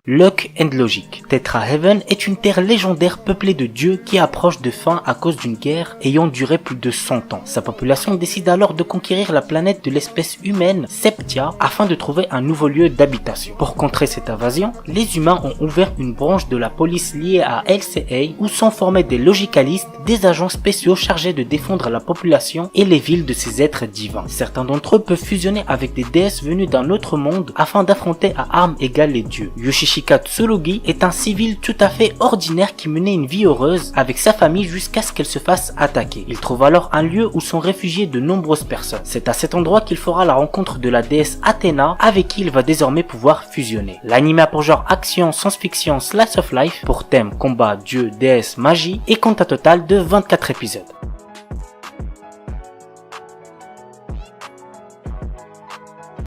Luck and Logic. Tetrahaven est une terre légendaire peuplée de dieux qui approche de fin à cause d'une guerre ayant duré plus de 100 ans. Sa population décide alors de conquérir la planète de l'espèce humaine, Septia, afin de trouver un nouveau lieu d'habitation. Pour contrer cette invasion, les humains ont ouvert une branche de la police liée à LCA où sont formés des logicalistes, des agents spéciaux chargés de défendre la population et les villes de ces êtres divins. Certains d'entre eux peuvent fusionner avec des déesses venues d'un autre monde afin d'affronter à armes égales les dieux. Yoshishika Tsurugi est un civil tout à fait ordinaire qui menait une vie heureuse avec sa famille jusqu'à ce qu'elle se fasse attaquer. Il trouve alors un lieu où sont réfugiées de nombreuses personnes. C'est à cet endroit qu'il fera la rencontre de la déesse Athéna avec qui il va désormais pouvoir fusionner. L'anime a pour genre action, science-fiction, slice of life, pour thème combat, dieu, déesse, magie et compte un total de 24 épisodes.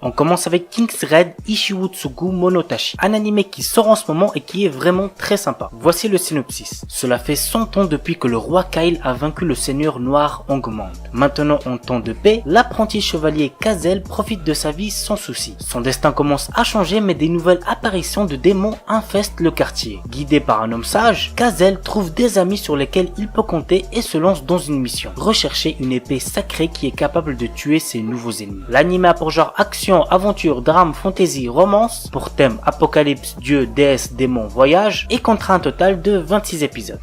On commence avec King's Raid Ishiwotsugu Monotachi, un anime qui sort en ce moment et qui est vraiment très sympa. Voici le synopsis. Cela fait 100 ans depuis que le roi Kyle a vaincu le seigneur noir Hongmand. Maintenant en temps de paix, l'apprenti chevalier Kazel profite de sa vie sans souci. Son destin commence à changer mais des nouvelles apparitions de démons infestent le quartier. Guidé par un homme sage, Kazel trouve des amis sur lesquels il peut compter et se lance dans une mission. Rechercher une épée sacrée qui est capable de tuer ses nouveaux ennemis. L'anime a pour genre action, aventure, drame, fantasy, romance, pour thème apocalypse, dieu, déesse, démon, voyage, et comptera un total de 26 épisodes.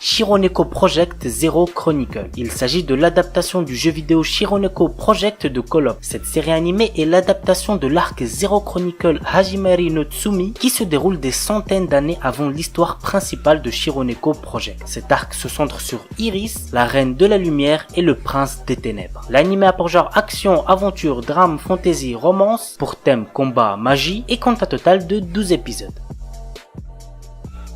Shironeko Project Zero Chronicle. Il s'agit de l'adaptation du jeu vidéo Shironeko Project de Call of. Cette série animée est l'adaptation de l'arc Zero Chronicle Hajimari no Tsumi qui se déroule des centaines d'années avant l'histoire principale de Shironeko Project. Cet arc se centre sur Iris, la reine de la lumière et le prince des ténèbres. L'anime a pour genre action, aventure, drame, fantasy, romance, pour thème combat, magie et compte un total de 12 épisodes.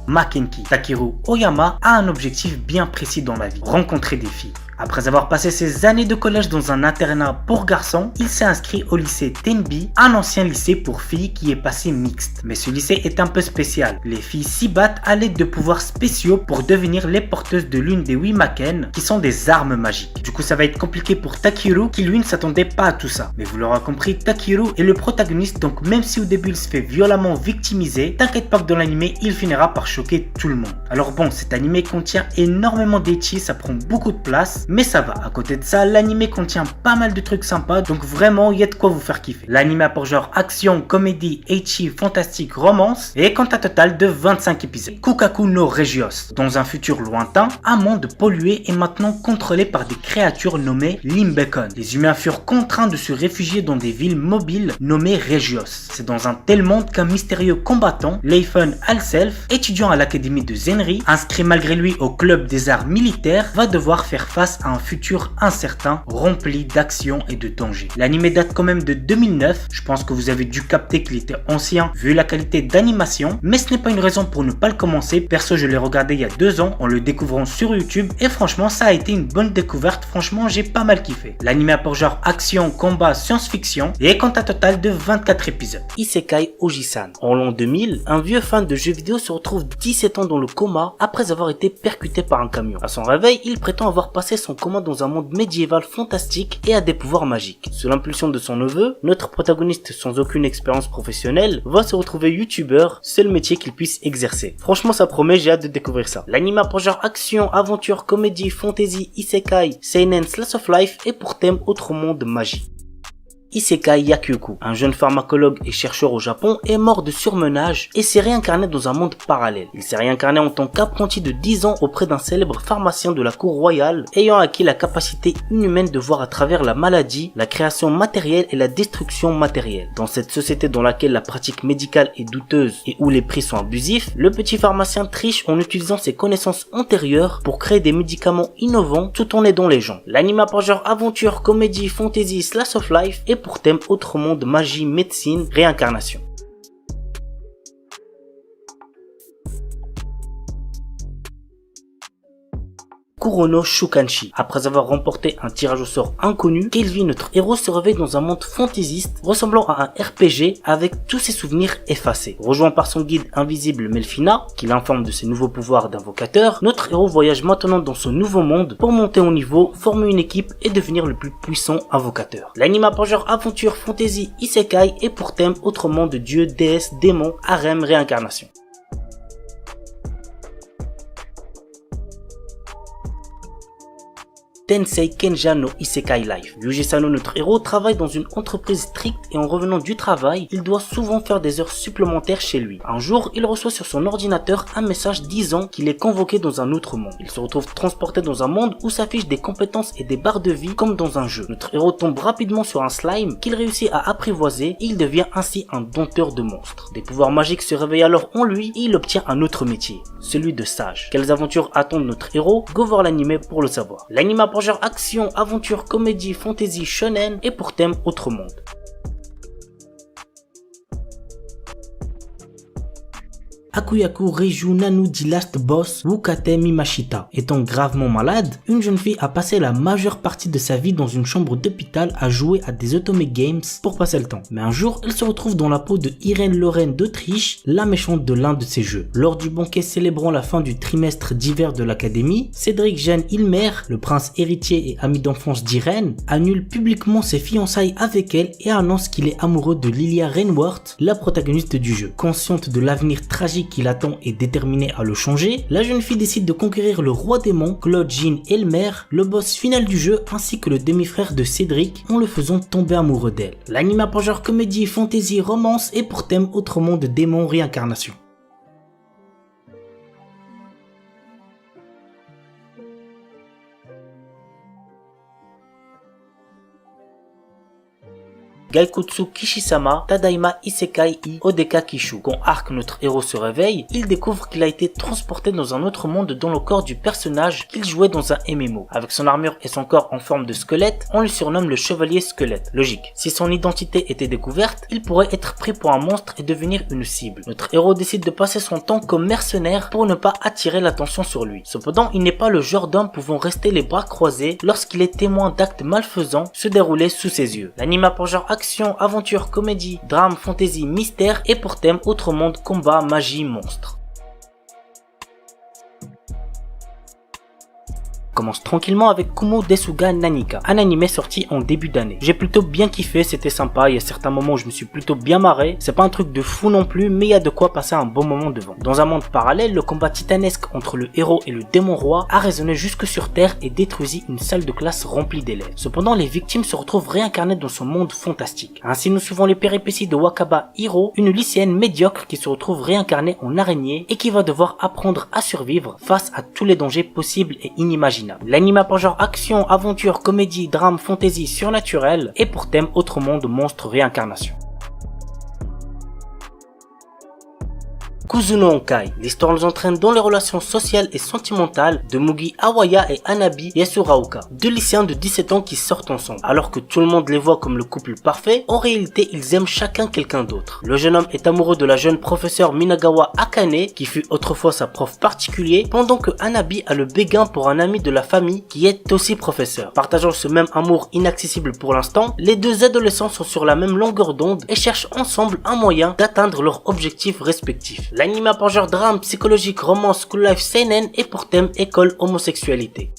Makenki Takeru Oyama a un objectif bien précis dans la vie, rencontrer des filles. Après avoir passé ses années de collège dans un internat pour garçons, il s'est inscrit au lycée Tenbi, un ancien lycée pour filles qui est passé mixte. Mais ce lycée est un peu spécial. Les filles s'y battent à l'aide de pouvoirs spéciaux pour devenir les porteuses de l'une des 8 Maken, qui sont des armes magiques. Du coup, ça va être compliqué pour Takeru, qui lui ne s'attendait pas à tout ça. Mais vous l'aurez compris, Takeru est le protagoniste, donc même si au début il se fait violemment victimiser, t'inquiète pas que dans l'anime, il finira par choquer tout le monde. Alors bon, cet anime contient énormément d'ecchi, ça prend beaucoup de place, mais ça va. À côté de ça, l'anime contient pas mal de trucs sympas, donc vraiment il y a de quoi vous faire kiffer. L'anime a pour genre action, comédie, ecchi, fantastique, romance et compte un total de 25 épisodes. Kukaku no Regios. Dans un futur lointain, un monde pollué est maintenant contrôlé par des créatures nommées Limbekon. Les humains furent contraints de se réfugier dans des villes mobiles nommées Regios. C'est dans un tel monde qu'un mystérieux combattant, Leifun Alself, étudiant à l'académie de Zenri, inscrit malgré lui au club des arts militaires, va devoir faire face à un futur incertain, rempli d'action et de danger. L'anime date quand même de 2009, je pense que vous avez dû capter qu'il était ancien vu la qualité d'animation, mais ce n'est pas une raison pour ne pas le commencer. Perso, je l'ai regardé il y a 2 ans en le découvrant sur YouTube et franchement ça a été une bonne découverte, franchement j'ai pas mal kiffé. L'anime a pour genre action, combat, science-fiction et compte un total de 24 épisodes. Isekai Oji-san. En l'an 2000, un vieux fan de jeux vidéo se retrouve 17 ans dans le coma après avoir été percuté par un camion. À son réveil, il prétend avoir passé son coma dans un monde médiéval fantastique et a des pouvoirs magiques. Sous l'impulsion de son neveu, notre protagoniste sans aucune expérience professionnelle va se retrouver youtubeur, seul métier qu'il puisse exercer. Franchement ça promet, j'ai hâte de découvrir ça. L'anime a pour genre action, aventure, comédie, fantasy, isekai, seinen, slice of life et pour thème autre monde, magie. Isekai Yakyuku, un jeune pharmacologue et chercheur au Japon, est mort de surmenage et s'est réincarné dans un monde parallèle. Il s'est réincarné en tant qu'apprenti de 10 ans auprès d'un célèbre pharmacien de la cour royale, ayant acquis la capacité inhumaine de voir à travers la maladie, la création matérielle et la destruction matérielle. Dans cette société dans laquelle la pratique médicale est douteuse et où les prix sont abusifs, le petit pharmacien triche en utilisant ses connaissances antérieures pour créer des médicaments innovants tout en aidant les gens. L'anime a pour genre aventure, comédie, fantasy, slice of life et pour thème autre monde, magie, médecine, réincarnation. Kurono Shukanshi. Après avoir remporté un tirage au sort inconnu, Kelvin, notre héros, se réveille dans un monde fantaisiste ressemblant à un RPG avec tous ses souvenirs effacés. Rejoint par son guide invisible Melfina, qui l'informe de ses nouveaux pouvoirs d'invocateur, notre héros voyage maintenant dans ce nouveau monde pour monter au niveau, former une équipe et devenir le plus puissant invocateur. L'anime a pour genre aventure, fantasy, isekai et pour thème autrement de dieux, déesses, démons, harem, réincarnation. Tensei Kenja no Isekai Life. Yuji Sano, notre héros, travaille dans une entreprise stricte et en revenant du travail, il doit souvent faire des heures supplémentaires chez lui. Un jour, il reçoit sur son ordinateur un message disant qu'il est convoqué dans un autre monde. Il se retrouve transporté dans un monde où s'affichent des compétences et des barres de vie comme dans un jeu. Notre héros tombe rapidement sur un slime qu'il réussit à apprivoiser et il devient ainsi un dompteur de monstres. Des pouvoirs magiques se réveillent alors en lui et il obtient un autre métier, celui de sage. Quelles aventures attendent notre héros? Go voir l'anime pour le savoir. L'anime pour genre action, aventure, comédie, fantasy, shonen et pour thème autre monde. Akuyaku Reiju Nanu dit Last Boss Wukate Mimashita. Étant gravement malade, une jeune fille a passé la majeure partie de sa vie dans une chambre d'hôpital à jouer à des Otome Games pour passer le temps. Mais un jour, elle se retrouve dans la peau de Irène Lorraine d'Autriche, la méchante de l'un de ses jeux. Lors du banquet célébrant la fin du trimestre d'hiver de l'académie, Cédric Jeanne Ilmer, le prince héritier et ami d'enfance d'Irène, annule publiquement ses fiançailles avec elle et annonce qu'il est amoureux de Lilia Rainworth, la protagoniste du jeu. Consciente de l'avenir tragique qui l'attend et déterminée à le changer, la jeune fille décide de conquérir le roi démon, Claude Jean Elmer, le boss final du jeu ainsi que le demi-frère de Cédric en le faisant tomber amoureux d'elle. L'anime a pour genre comédie, fantasy, romance et pour thème autrement de démon réincarnation. Gaikutsu Kishisama Tadaima Isekai I Odeka Kishu. Quand Arc, notre héros, se réveille, il découvre qu'il a été transporté dans un autre monde dans le corps du personnage qu'il jouait dans un MMO. Avec son armure et son corps en forme de squelette, on le surnomme le chevalier squelette. Logique. Si son identité était découverte, il pourrait être pris pour un monstre et devenir une cible. Notre héros décide de passer son temps comme mercenaire pour ne pas attirer l'attention sur lui. Cependant, il n'est pas le genre d'homme pouvant rester les bras croisés lorsqu'il est témoin d'actes malfaisants se dérouler sous ses yeux. L'anime a pour genre action, aventure, comédie, drame, fantasy, mystère et pour thème autre monde, combat, magie, monstre. Commence tranquillement avec Kumo Desuga Nanika, un animé sorti en début d'année. J'ai plutôt bien kiffé, c'était sympa, il y a certains moments où je me suis plutôt bien marré, c'est pas un truc de fou non plus, mais il y a de quoi passer un bon moment devant. Dans un monde parallèle, le combat titanesque entre le héros et le démon roi a résonné jusque sur Terre et détruisit une salle de classe remplie d'élèves. Cependant, les victimes se retrouvent réincarnées dans ce monde fantastique. Ainsi, nous suivons les péripéties de Wakaba Hiro, une lycéenne médiocre qui se retrouve réincarnée en araignée et qui va devoir apprendre à survivre face à tous les dangers possibles et inimaginables. L'anime a pour genre action, aventure, comédie, drame, fantasy, surnaturel et pour thème autre monde, monstre, réincarnation. Kuzuno Honkai. L'histoire nous entraîne dans les relations sociales et sentimentales de Mugi Awaya et Hanabi Yasuraoka, deux lycéens de 17 ans qui sortent ensemble. Alors que tout le monde les voit comme le couple parfait, en réalité ils aiment chacun quelqu'un d'autre. Le jeune homme est amoureux de la jeune professeure Minagawa Akane, qui fut autrefois sa prof particulier, pendant que Hanabi a le béguin pour un ami de la famille qui est aussi professeur. Partageant ce même amour inaccessible pour l'instant, les deux adolescents sont sur la même longueur d'onde et cherchent ensemble un moyen d'atteindre leurs objectifs respectifs. L'anime a pour genre drame, psychologique, romance, school life, seinen et pour thème école, homosexualité.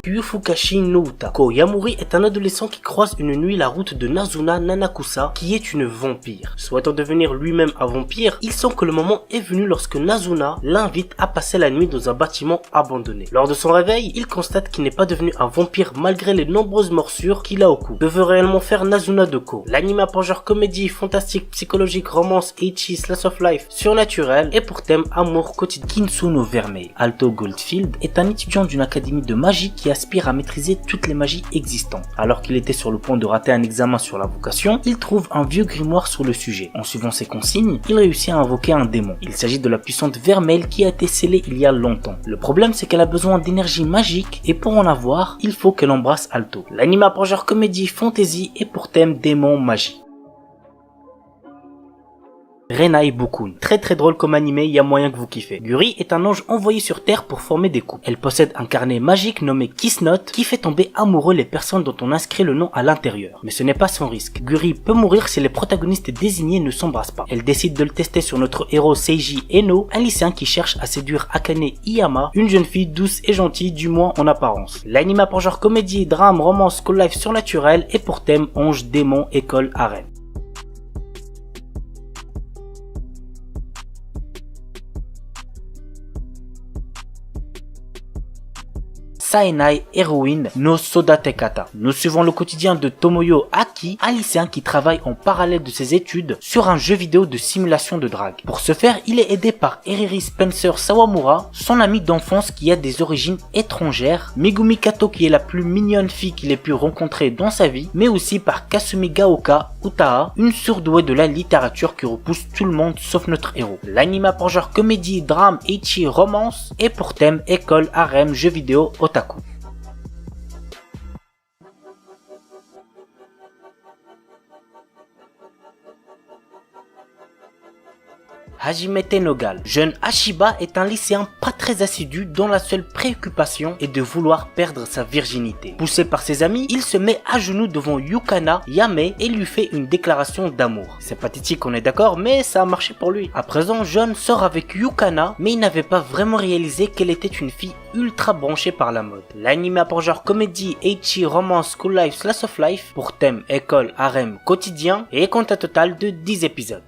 Kyufukashi no Uta. Ko Yamuri est un adolescent qui croise une nuit la route de Nazuna Nanakusa, qui est une vampire. Souhaitant devenir lui-même un vampire, il sent que le moment est venu lorsque Nazuna l'invite à passer la nuit dans un bâtiment abandonné. Lors de son réveil, il constate qu'il n'est pas devenu un vampire malgré les nombreuses morsures qu'il a au cou. Que veut réellement faire Nazuna de Ko? L'anime a pour genre comédie, fantastique, psychologique, romance, ecchi, slice of life, surnaturel et pour thème amour quotidien. Kinsuno Vermeil. Alto Goldfield est un étudiant d'une académie de magie qui aspire à maîtriser toutes les magies existantes. Alors qu'il était sur le point de rater un examen sur la vocation, il trouve un vieux grimoire sur le sujet. En suivant ses consignes, il réussit à invoquer un démon. Il s'agit de la puissante Vermeil qui a été scellée il y a longtemps. Le problème, c'est qu'elle a besoin d'énergie magique et pour en avoir, il faut qu'elle embrasse Alto. L'anime a pour genre comédie, fantasy et pour thème démon, magie. Renai Bukun. Très drôle comme animé, il y a moyen que vous kiffez. Guri est un ange envoyé sur Terre pour former des couples. Elle possède un carnet magique nommé Kiss Note qui fait tomber amoureux les personnes dont on inscrit le nom à l'intérieur. Mais ce n'est pas sans risque. Guri peut mourir si les protagonistes désignés ne s'embrassent pas. Elle décide de le tester sur notre héros Seiji Eno, un lycéen qui cherche à séduire Akane Iyama, une jeune fille douce et gentille, du moins en apparence. L'anime a pour genre comédie, drame, romance, school life surnaturel et pour thème ange, démon, école, harem. Saenai Heroine no Sodatekata. Nous suivons le quotidien de Tomoyo Aki, un lycéen qui travaille en parallèle de ses études sur un jeu vidéo de simulation de drague. Pour ce faire, il est aidé par Eriri Spencer Sawamura, son ami d'enfance qui a des origines étrangères, Megumi Kato qui est la plus mignonne fille qu'il ait pu rencontrer dans sa vie, mais aussi par Kasumi Gaoka Utaha, une surdouée de la littérature qui repousse tout le monde sauf notre héros. L'anime a pour genre comédie, drame, ecchi, romance et pour thème école, harem, jeux vidéo, otaku. Hajime Tenogal. Jeune Ashiba est un lycéen pas très assidu dont la seule préoccupation est de vouloir perdre sa virginité. Poussé par ses amis, il se met à genoux devant Yukana Yame et lui fait une déclaration d'amour. C'est pathétique, on est d'accord, mais ça a marché pour lui. À présent, Jeune sort avec Yukana, mais il n'avait pas vraiment réalisé qu'elle était une fille ultra branchée par la mode. L'anime a pour genre comédie, ecchi, romance, school life, slice of life, pour thème école, harem, quotidien et compte un total de 10 épisodes.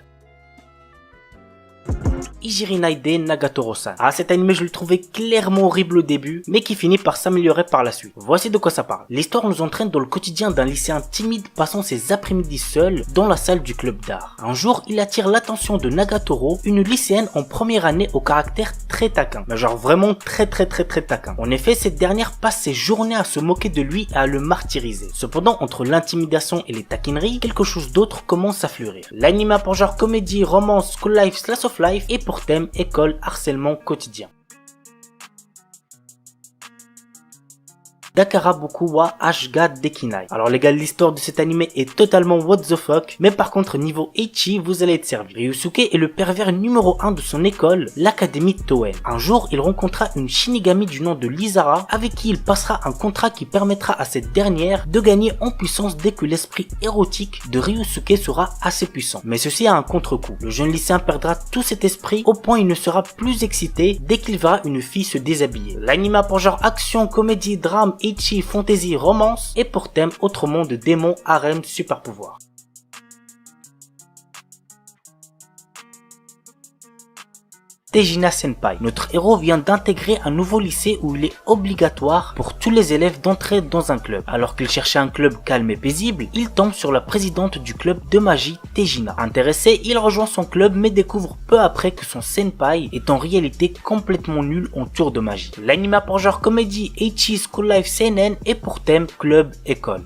Ijirinaide Nagatoro-san. Ah, cet animé je le trouvais clairement horrible au début, mais qui finit par s'améliorer par la suite. Voici de quoi ça parle. L'histoire nous entraîne dans le quotidien d'un lycéen timide passant ses après-midi seul dans la salle du club d'art. Un jour, il attire l'attention de Nagatoro, une lycéenne en première année au caractère très taquin. Mais genre vraiment très taquin. En effet, cette dernière passe ses journées à se moquer de lui et à le martyriser. Cependant, entre l'intimidation et les taquineries, quelque chose d'autre commence à fleurir. L'anime a pour genre comédie, romance, school life, slice of life et pour thème école, harcèlement quotidien. Dakaraboku wa Ashga Dekinai. Alors les gars, l'histoire de cet animé est totalement what the fuck, mais par contre niveau ecchi, vous allez être servi. Ryusuke est le pervers numéro 1 de son école, l'académie Toen. Un jour, il rencontra une shinigami du nom de Lizara, avec qui il passera un contrat qui permettra à cette dernière de gagner en puissance dès que l'esprit érotique de Ryusuke sera assez puissant. Mais ceci a un contre-coup. Le jeune lycéen perdra tout cet esprit au point il ne sera plus excité dès qu'il verra une fille se déshabiller. L'anime a pour genre action, comédie, drame, ecchi, fantasy, romance et pour thème autre monde de démons, harem, super pouvoir. Tejina Senpai. Notre héros vient d'intégrer un nouveau lycée où il est obligatoire pour tous les élèves d'entrer dans un club. Alors qu'il cherchait un club calme et paisible, il tombe sur la présidente du club de magie, Tejina. Intéressé, il rejoint son club mais découvre peu après que son senpai est en réalité complètement nul en tour de magie. L'anime a pour genre comédie, ecchi, school life, seinen et pour thème club, école.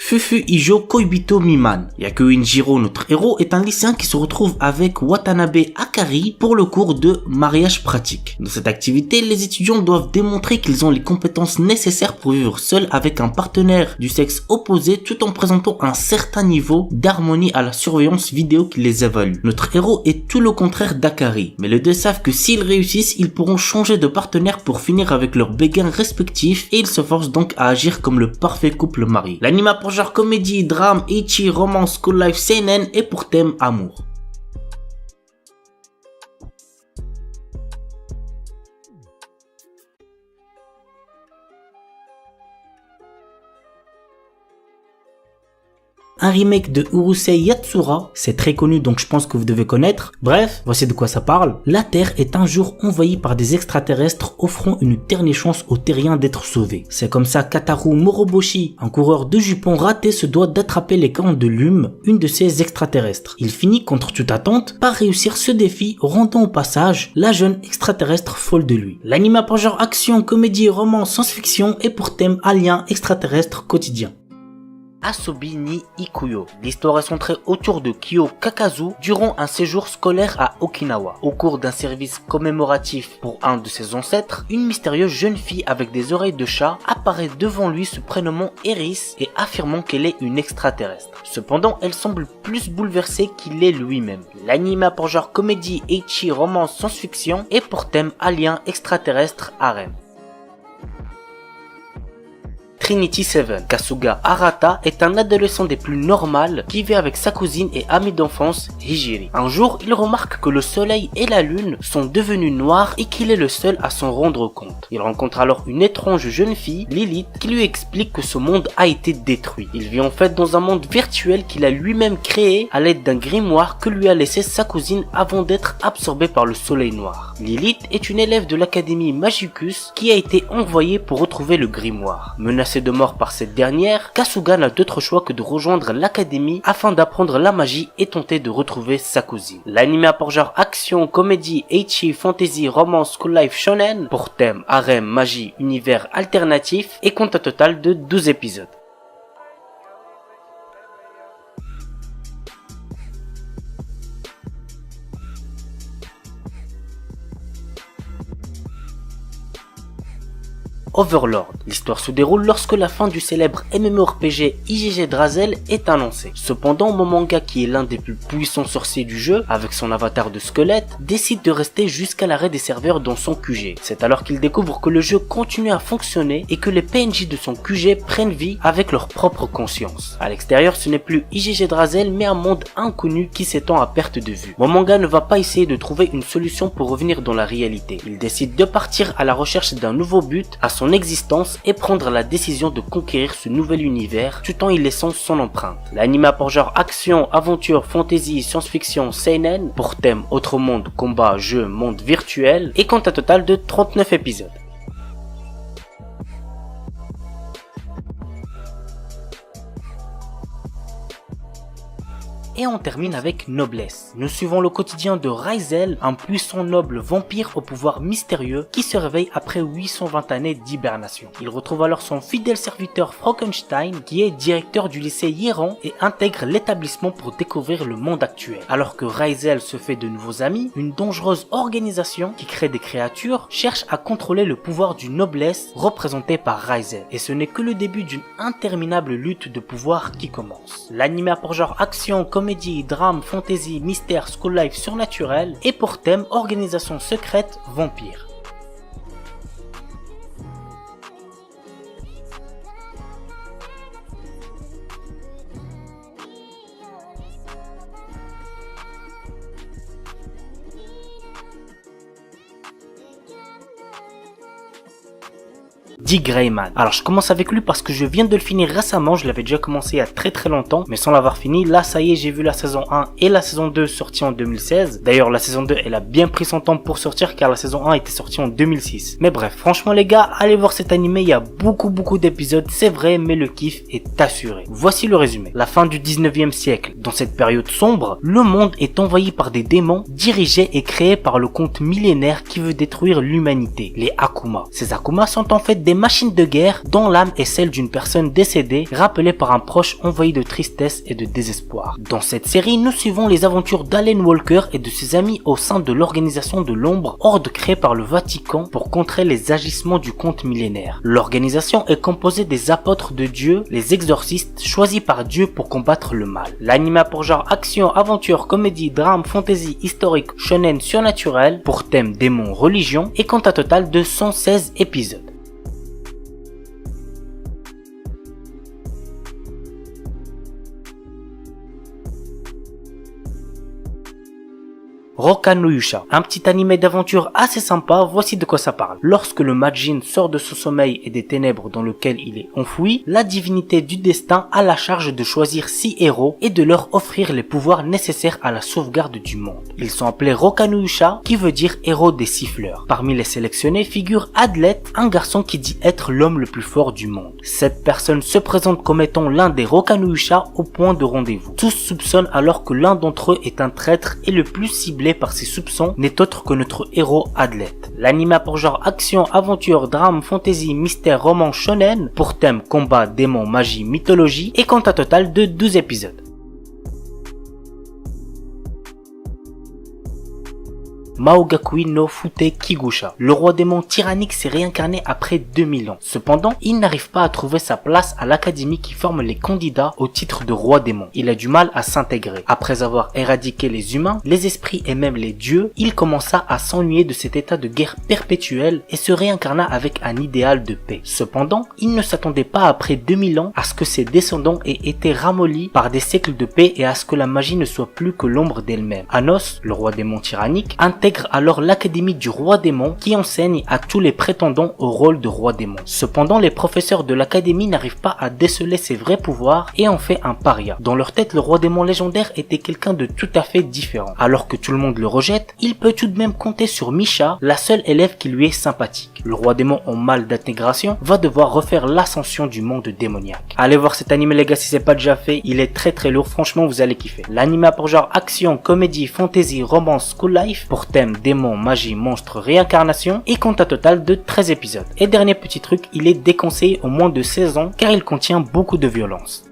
Fufu Ijo Koibito Miman. Yakuinjiro, notre héros, est un lycéen qui se retrouve avec Watanabe Akari pour le cours de mariage pratique. Dans cette activité, les étudiants doivent démontrer qu'ils ont les compétences nécessaires pour vivre seuls avec un partenaire du sexe opposé tout en présentant un certain niveau d'harmonie à la surveillance vidéo qui les évalue. Notre héros est tout le contraire d'Akari, mais les deux savent que s'ils réussissent, ils pourront changer de partenaire pour finir avec leurs béguins respectifs et ils se forcent donc à agir comme le parfait couple marié. L'anime a pour genre comédie, drame, ecchi, romance, school life, seinen et pour thème amour. Un remake de Urusei Yatsura, c'est très connu donc je pense que vous devez connaître. Bref, voici de quoi ça parle. La Terre est un jour envahie par des extraterrestres offrant une dernière chance aux terriens d'être sauvés. C'est comme ça qu'Ataru Moroboshi, un coureur de jupons raté, se doit d'attraper les cornes de Lume, une de ces extraterrestres. Il finit contre toute attente par réussir ce défi, rendant au passage la jeune extraterrestre folle de lui. L'anime a pour genre action, comédie, roman, science-fiction et pour thème alien extraterrestre quotidien. Asobi ni Ikuyo. L'histoire est centrée autour de Kyo Kakazu durant un séjour scolaire à Okinawa. Au cours d'un service commémoratif pour un de ses ancêtres, une mystérieuse jeune fille avec des oreilles de chat apparaît devant lui se prénommant Eris et affirmant qu'elle est une extraterrestre. Cependant, elle semble plus bouleversée qu'il est lui-même. L'anime a pour genre comédie, ecchi, romance, science-fiction et pour thème alien, extraterrestre, harem. Trinity Seven. Kasuga Arata est un adolescent des plus normales qui vit avec sa cousine et amie d'enfance Hijiri. Un jour, il remarque que le soleil et la lune sont devenus noirs et qu'il est le seul à s'en rendre compte. Il rencontre alors une étrange jeune fille, Lilith, qui lui explique que ce monde a été détruit. Il vit en fait dans un monde virtuel qu'il a lui-même créé à l'aide d'un grimoire que lui a laissé sa cousine avant d'être absorbé par le soleil noir. Lilith est une élève de l'académie Magicus qui a été envoyée pour retrouver le grimoire. Menacée de mort par cette dernière, Kasuga n'a d'autre choix que de rejoindre l'académie afin d'apprendre la magie et tenter de retrouver sa cousine. L'anime a pour genre action, comédie, ecchi, fantasy, romance, school life, shonen, pour thème harem, magie, univers alternatif et compte un total de 12 épisodes. Overlord. L'histoire se déroule lorsque la fin du célèbre MMORPG IGG Drazel est annoncée. Cependant, Momonga, qui est l'un des plus puissants sorciers du jeu, avec son avatar de squelette, décide de rester jusqu'à l'arrêt des serveurs dans son QG. C'est alors qu'il découvre que le jeu continue à fonctionner et que les PNJ de son QG prennent vie avec leur propre conscience. À l'extérieur, ce n'est plus IGG Drazel mais un monde inconnu qui s'étend à perte de vue. Momonga ne va pas essayer de trouver une solution pour revenir dans la réalité. Il décide de partir à la recherche d'un nouveau but à son existence et prendre la décision de conquérir ce nouvel univers tout en y laissant son empreinte. L'anime a pour genre action, aventure, fantasy, science-fiction, seinen, pour thème autre monde, combat, jeu, monde virtuel et compte un total de 39 épisodes. Et on termine avec Noblesse. Nous suivons le quotidien de Raizel, un puissant noble vampire au pouvoir mystérieux qui se réveille après 820 années d'hibernation. Il retrouve alors son fidèle serviteur Frankenstein qui est directeur du lycée Hieron et intègre l'établissement pour découvrir le monde actuel. Alors que Raizel se fait de nouveaux amis, une dangereuse organisation qui crée des créatures cherche à contrôler le pouvoir du Noblesse représenté par Raizel. Et ce n'est que le début d'une interminable lutte de pouvoir qui commence. L'anime a pour genre action, comédie, drame, fantasy, mystère, school life, surnaturel et pour thème organisation secrète, vampire. Dick Grayman. Alors je commence avec lui parce que je viens de le finir récemment, je l'avais déjà commencé il y a très longtemps, mais sans l'avoir fini. Là ça y est, j'ai vu la saison 1 et la saison 2 sortie en 2016. D'ailleurs la saison 2 elle a bien pris son temps pour sortir car la saison 1 était sortie en 2006. Mais bref, franchement les gars, allez voir cet animé, il y a beaucoup d'épisodes, c'est vrai, mais le kiff est assuré. Voici le résumé. La fin du 19e siècle. Dans cette période sombre, le monde est envahi par des démons dirigés et créés par le conte millénaire qui veut détruire l'humanité, les Akuma. Ces Akuma sont en fait des machines de guerre dont l'âme est celle d'une personne décédée, rappelée par un proche envahi de tristesse et de désespoir. Dans cette série, nous suivons les aventures d'Alan Walker et de ses amis au sein de l'organisation de l'ombre, horde créée par le Vatican pour contrer les agissements du conte millénaire. L'organisation est composée des apôtres de Dieu, les exorcistes choisis par Dieu pour combattre le mal. L'anime a pour genre action, aventure, comédie, drame, fantasy, historique, shonen, surnaturel, pour thème démon, religion et compte un total de 116 épisodes. Roka no Yusha, un petit animé d'aventure assez sympa, voici de quoi ça parle. Lorsque le Majin sort de son sommeil et des ténèbres dans lequel il est enfoui, la divinité du destin a la charge de choisir 6 héros et de leur offrir les pouvoirs nécessaires à la sauvegarde du monde. Ils sont appelés Roka no Yusha, qui veut dire héros des siffleurs. Parmi les sélectionnés figure Adlet, un garçon qui dit être l'homme le plus fort du monde. Cette personne se présente comme étant l'un des Roka no Yusha au point de rendez-vous. Tous soupçonnent alors que l'un d'entre eux est un traître et le plus ciblé obnubilé par ses soupçons, n'est autre que notre héros Adlet. L'anime a pour genre action, aventure, drame, fantasy, mystère, roman, shonen, pour thème combat, démons, magie, mythologie, et compte un total de 12 épisodes. Maogakui no Fute Kigusha. Le roi démon tyrannique s'est réincarné après 2000 ans. Cependant, il n'arrive pas à trouver sa place à l'académie qui forme les candidats au titre de roi démon. Il a du mal à s'intégrer. Après avoir éradiqué les humains, les esprits et même les dieux, il commença à s'ennuyer de cet état de guerre perpétuelle et se réincarna avec un idéal de paix. Cependant, il ne s'attendait pas après 2000 ans à ce que ses descendants aient été ramollis par des siècles de paix et à ce que la magie ne soit plus que l'ombre d'elle-même. Anos, le roi démon tyrannique, intègre alors l'académie du roi démon qui enseigne à tous les prétendants au rôle de roi démon. Cependant, les professeurs de l'académie n'arrivent pas à déceler ses vrais pouvoirs et en fait un paria. Dans leur tête, le roi démon légendaire était quelqu'un de tout à fait différent. Alors que tout le monde le rejette, il peut tout de même compter sur Misha, la seule élève qui lui est sympathique. Le roi démon en mal d'intégration va devoir refaire l'ascension du monde démoniaque. Allez voir cet anime les gars si c'est pas déjà fait, il est très lourd, franchement vous allez kiffer. L'anime a pour genre action, comédie, fantasy, romance, school life, pour thème démons, magie, monstres, réincarnation et compte un total de 13 épisodes. Et dernier petit truc, il est déconseillé au moins de 16 ans car il contient beaucoup de violence.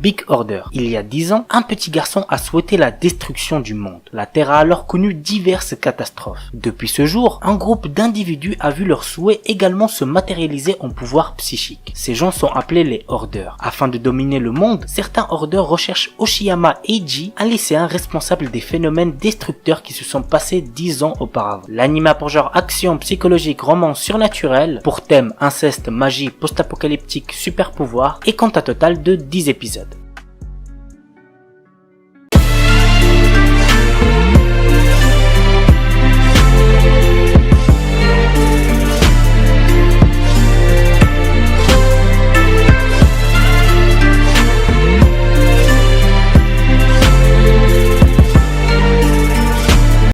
Big Order. Il y a 10 ans, un petit garçon a souhaité la destruction du monde. La Terre a alors connu diverses catastrophes. Depuis ce jour, un groupe d'individus a vu leur souhait également se matérialiser en pouvoir psychique. Ces gens sont appelés les Orders. Afin de dominer le monde, certains Orders recherchent Oshiyama Eiji, un lycéen responsable des phénomènes destructeurs qui se sont passés 10 ans auparavant. L'anime a pour genre action, psychologique, roman surnaturel, pour thème inceste, magie, post-apocalyptique, super pouvoir et compte un total de 10 épisodes.